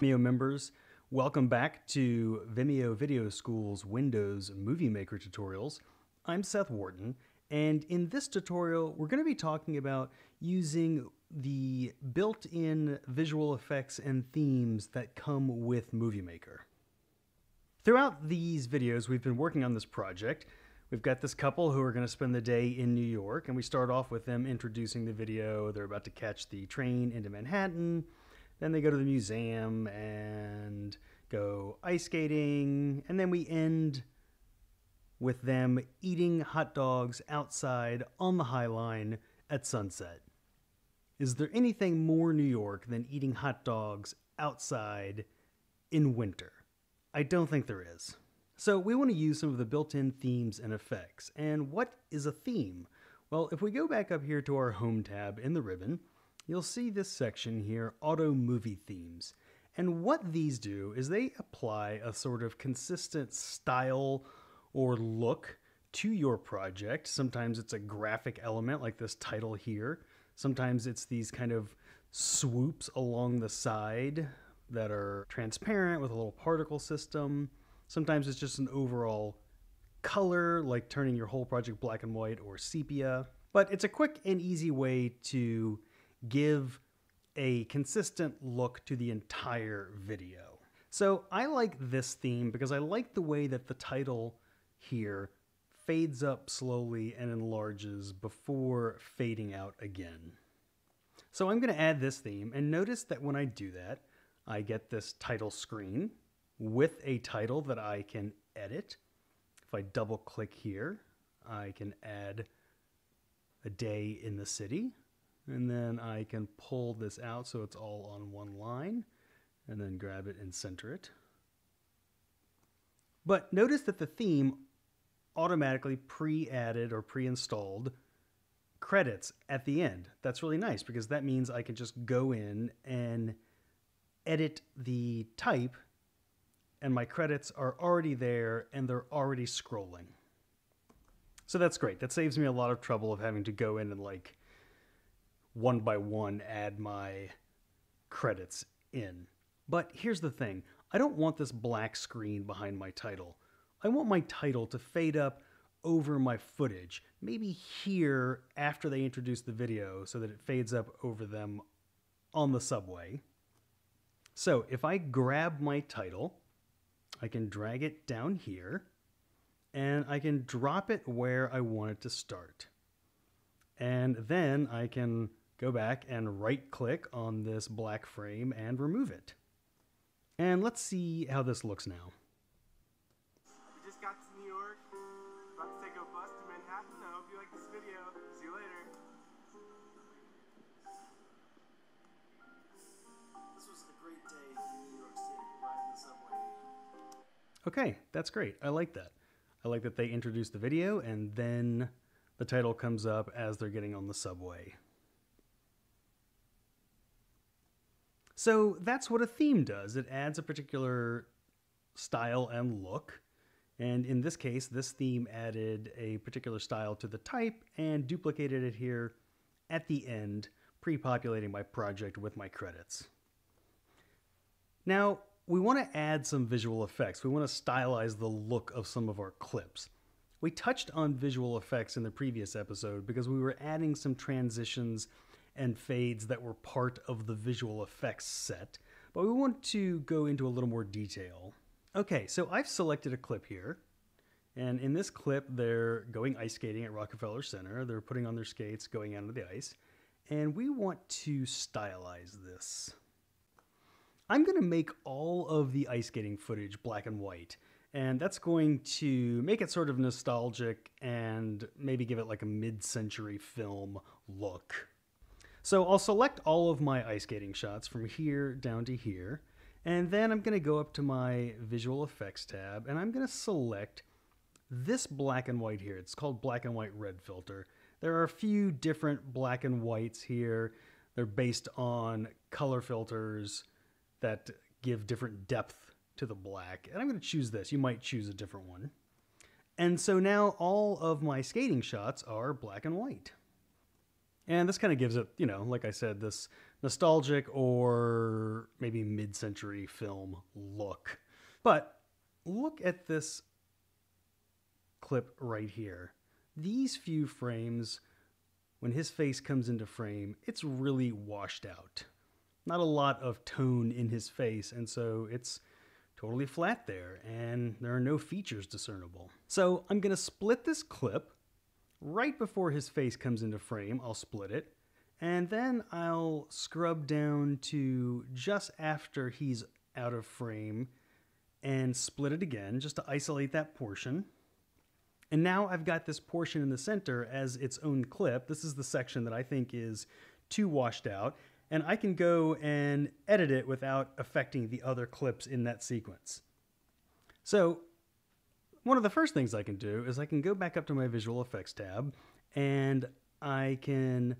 Vimeo members, welcome back to Vimeo Video School's Windows Movie Maker tutorials. I'm Seth Wharton, and in this tutorial we're going to be talking about using the built-in visual effects and themes that come with Movie Maker. Throughout these videos we've been working on this project. We've got this couple who are going to spend the day in New York, and we start off with them introducing the video. They're about to catch the train into Manhattan. Then they go to the museum and go ice skating, and then we end with them eating hot dogs outside on the High Line at sunset. Is there anything more New York than eating hot dogs outside in winter? I don't think there is. So we want to use some of the built-in themes and effects. And what is a theme? Well, if we go back up here to our Home tab in the ribbon, you'll see this section here, Auto Movie Themes. And what these do is they apply a sort of consistent style or look to your project. Sometimes it's a graphic element like this title here. Sometimes it's these kind of swoops along the side that are transparent with a little particle system. Sometimes it's just an overall color, like turning your whole project black and white or sepia. But it's a quick and easy way to give a consistent look to the entire video. So I like this theme because I like the way that the title here fades up slowly and enlarges before fading out again. So I'm going to add this theme, and notice that when I do that, I get this title screen with a title that I can edit. If I double click here, I can add a day in the city, and then I can pull this out so it's all on one line, and then grab it and center it. But notice that the theme automatically pre-added or pre-installed credits at the end. That's really nice because that means I can just go in and edit the type, and my credits are already there and they're already scrolling. So that's great. That saves me a lot of trouble of having to go in and like one by one add my credits in. But here's the thing. I don't want this black screen behind my title. I want my title to fade up over my footage, maybe here after they introduce the video so that it fades up over them on the subway. So if I grab my title, I can drag it down here, and I can drop it where I want it to start. And then I can go back and right-click on this black frame and remove it. And let's see how this looks now. We just got to New York, about to take a bus to Manhattan. I hope you like this video. See you later. This was a great day in New York City, riding the subway. Okay, that's great. I like that. I like that they introduce the video and then the title comes up as they're getting on the subway. So that's what a theme does. It adds a particular style and look. And in this case, this theme added a particular style to the type and duplicated it here at the end, pre-populating my project with my credits. Now, we want to add some visual effects. We want to stylize the look of some of our clips. We touched on visual effects in the previous episode because we were adding some transitions and fades that were part of the visual effects set, but we want to go into a little more detail. Okay, so I've selected a clip here, and in this clip they're going ice skating at Rockefeller Center. They're putting on their skates, going out into the ice, and we want to stylize this. I'm going to make all of the ice skating footage black and white, and that's going to make it sort of nostalgic and maybe give it like a mid-century film look. So I'll select all of my ice skating shots from here down to here, and then I'm going to go up to my Visual Effects tab, and I'm going to select this black and white here. It's called Black and White Red Filter. There are a few different black and whites here. They're based on color filters that give different depth to the black. And I'm going to choose this. You might choose a different one. And so now all of my skating shots are black and white. And this kind of gives it, you know, like I said, this nostalgic or maybe mid-century film look. But look at this clip right here. These few frames, when his face comes into frame, it's really washed out. Not a lot of tone in his face, and so it's totally flat there, and there are no features discernible. So I'm going to split this clip. Right before his face comes into frame, I'll split it, and then I'll scrub down to just after he's out of frame and split it again just to isolate that portion. And now I've got this portion in the center as its own clip. This is the section that I think is too washed out, and I can go and edit it without affecting the other clips in that sequence. So one of the first things I can do is I can go back up to my visual effects tab, and I can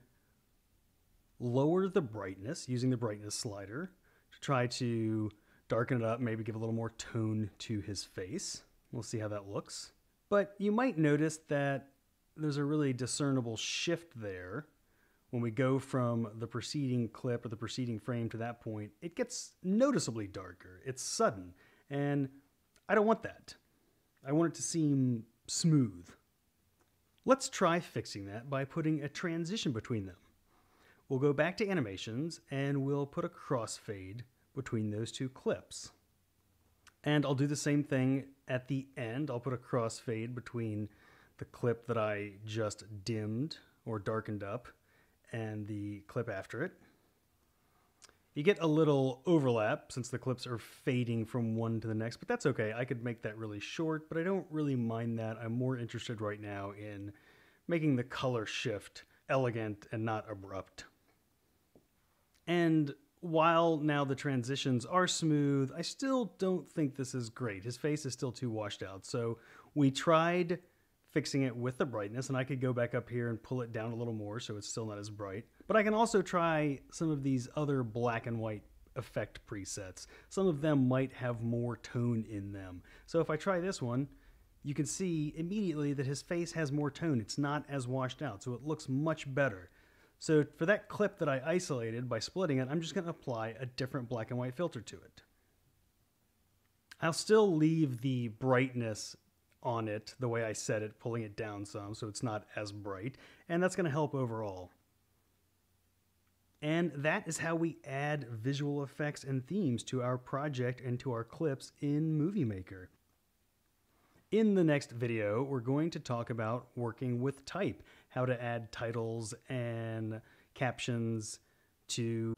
lower the brightness using the brightness slider to try to darken it up, maybe give a little more tone to his face. We'll see how that looks. But you might notice that there's a really discernible shift there. When we go from the preceding clip or the preceding frame to that point, it gets noticeably darker. It's sudden, and I don't want that. I want it to seem smooth. Let's try fixing that by putting a transition between them. We'll go back to animations, and we'll put a crossfade between those two clips. And I'll do the same thing at the end. I'll put a crossfade between the clip that I just dimmed or darkened up and the clip after it. You get a little overlap since the clips are fading from one to the next, but that's okay. I could make that really short, but I don't really mind that. I'm more interested right now in making the color shift elegant and not abrupt. And while now the transitions are smooth, I still don't think this is great. His face is still too washed out. So we tried fixing it with the brightness, and I could go back up here and pull it down a little more so it's still not as bright. But I can also try some of these other black and white effect presets. Some of them might have more tone in them. So if I try this one, you can see immediately that his face has more tone. It's not as washed out, so it looks much better. So for that clip that I isolated by splitting it, I'm just going to apply a different black and white filter to it. I'll still leave the brightness on it the way I set it, pulling it down some so it's not as bright, and that's going to help overall. And that is how we add visual effects and themes to our project and to our clips in Movie Maker. In the next video, we're going to talk about working with type, how to add titles and captions to